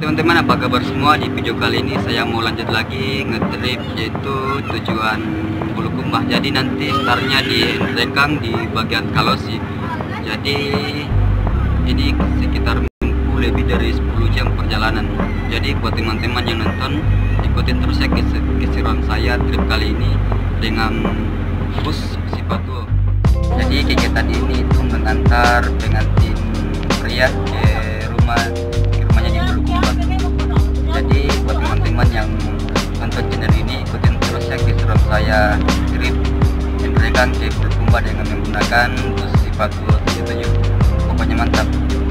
teman-teman, apa kabar semua? Di video kali ini saya mau lanjut lagi ngetrip, yaitu tujuan Bulukumba. Jadi nanti startnya di Rekang di bagian Kalosi. Jadi ini sekitar lebih dari 10 jam perjalanan. Jadi buat teman-teman yang nonton, ikutin terus ya keseruan saya trip kali ini dengan bus Sipatuo. Jadi kegiatan ini itu mengantar pengantin pria ke rumahnya di Bulukumba. Jadi buat teman-teman yang nonton channel ini, ikutin terus ya keseruan saya trip Rekang ke Bulukumba dengan menggunakan bus Sipatuo 77. Pokoknya mantap.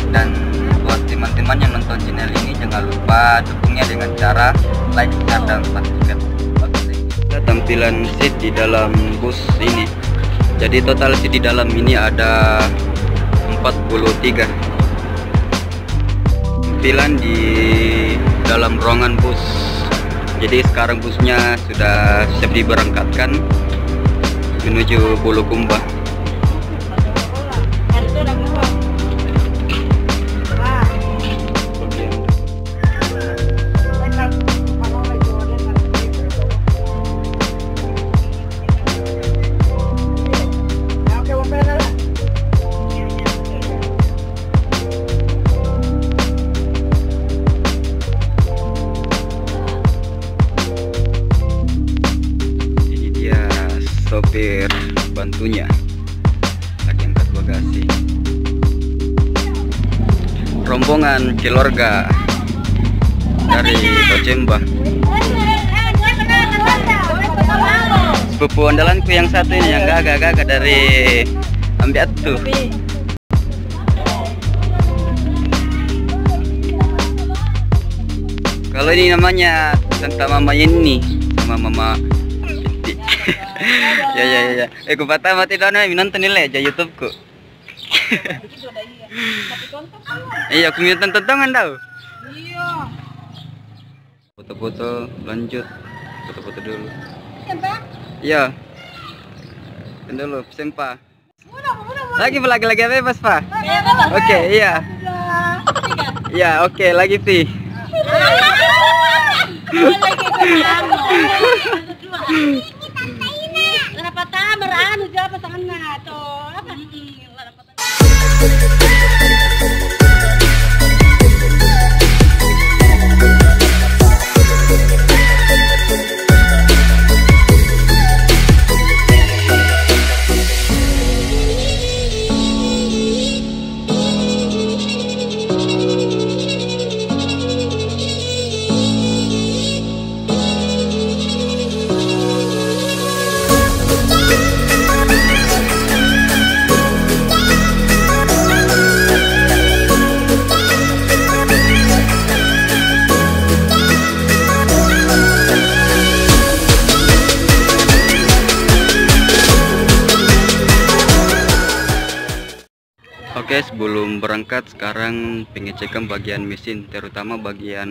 Dan buat teman-teman yang nonton channel ini, jangan lupa dukungnya dengan cara like, share, dan subscribe. Tampilan seat di dalam bus ini. Jadi total seat di dalam ini ada 43. Tampilan di dalam ruangan bus. Jadi sekarang busnya sudah siap diberangkatkan menuju Bulukumba. Sopir bantunya lagi angkat bagasi. Rombongan keluarga dari Tocemba. Sepupu andalanku yang satu ini, yang gagah dari Ambiatu. Kalau ini namanya tante mama ini sama mama ya. Aku patah mati doang nonton nilai aja YouTubeku. Iya, aku minta tontonan tau. Iya. Foto-foto lanjut. Foto-foto dulu. Iya. Dulu sempa. Lagi bebas, Pak. Oke, iya. Iya, oke, lagi sih. Oke, sebelum berangkat sekarang pengecekan bagian mesin, terutama bagian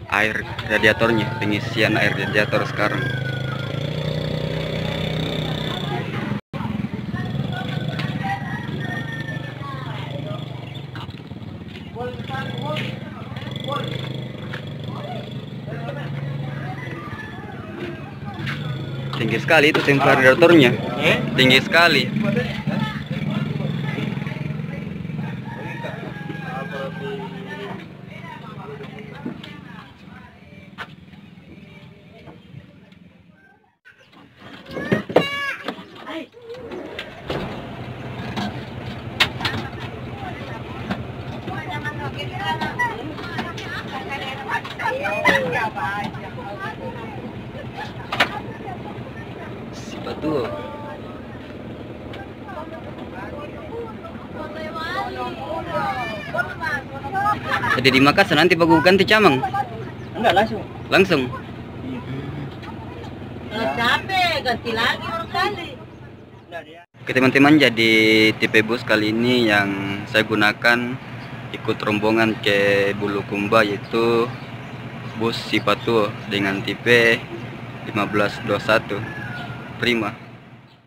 air radiatornya, pengisian air radiator sekarang. Tinggi sekali itu tempat radiatornya, tinggi sekali. Sipatuo. Jadi di Makassar nanti bagus ganti camang? Enggak, Langsung? Kalau capek ganti lagi kali. Oke teman-teman, jadi tipe bus kali ini yang saya gunakan ikut rombongan ke Bulukumba yaitu bus Sipatuo dengan tipe 1521 Prima.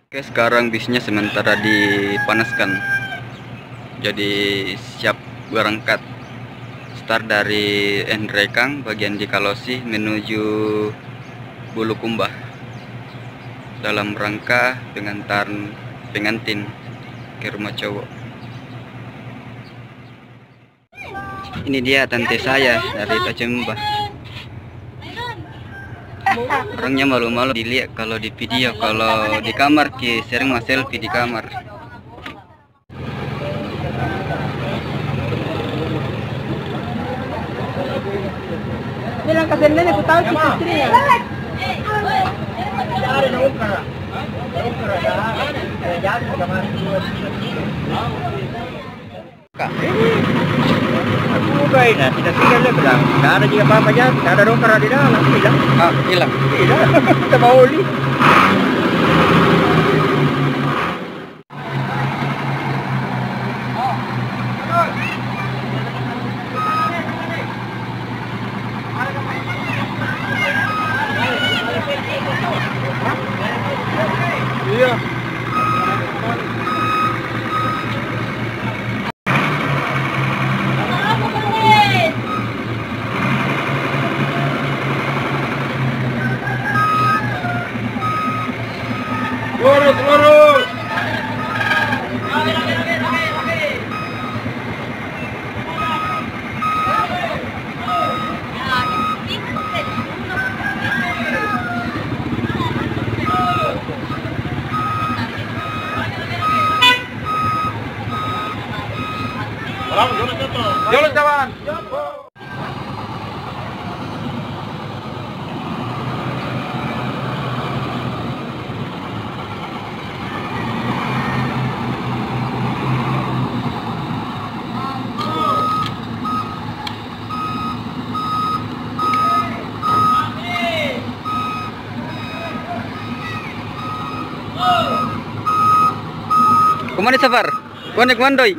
Oke, sekarang bisnya sementara dipanaskan, jadi siap berangkat. start dari Nrekang bagian di Kalosi menuju Bulukumba dalam rangka pengantin ke rumah cowok. Ini dia tante saya dari Tajemba. Orangnya malu-malu dilihat kalau di video, kalau di kamar sering mas selfie di kamar. Bilang ke nenek, aku tahu sih istrinya. Kak, aku bukain nah, tidak tinggal dia bilang, tidak ada juga apa-apa aja, tidak ada dongkar di dalam, bilang, Hilang. tidak, kita mau oli. Iya. Lurus. Jalan kawan. Kemana safar? Konek mandoi.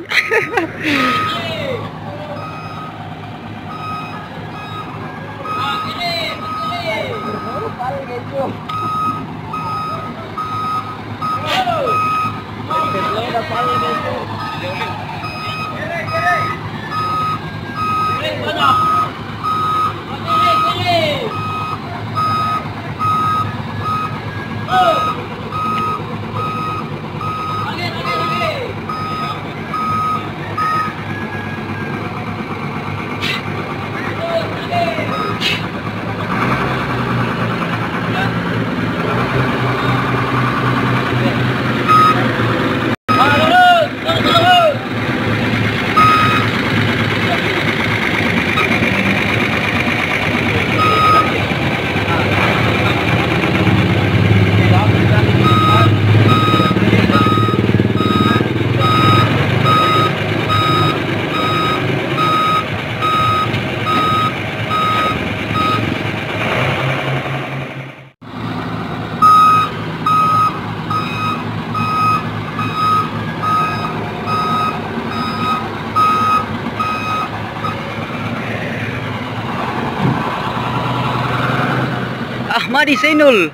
Ahmadi Zainul.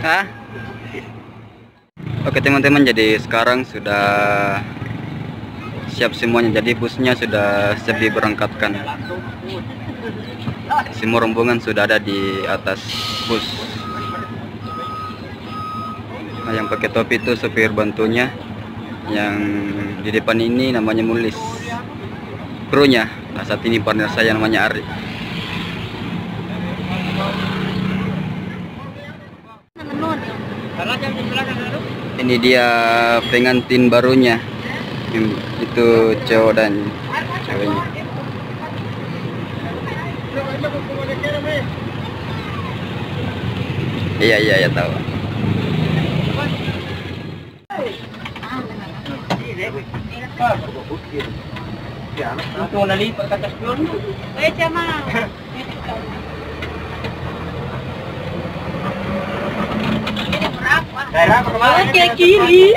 Hah? Oke teman-teman, jadi sekarang sudah siap semuanya. Jadi busnya sudah siap diberangkatkan. Semua rombongan sudah ada di atas bus. Nah, yang pakai topi itu supir bantunya. Yang di depan ini namanya Mulis, krunya. Nah, saat ini partner saya namanya Ari. Ini dia pengantin barunya. Itu cowok dan ceweknya. Iya tahu. Untuk nalipat ke atas yun. Oke, kiri.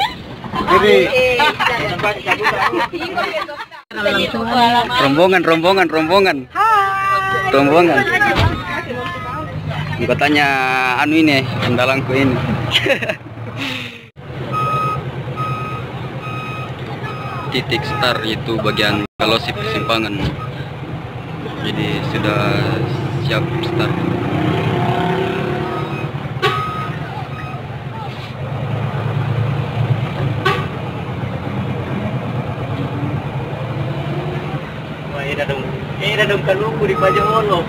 Rombongan. Katanya anu ini, kendalangku ini. Titik start itu bagian Kalosip Simpangan. Jadi sudah siap start. Ini ada dong kaluku di Bajang Olo.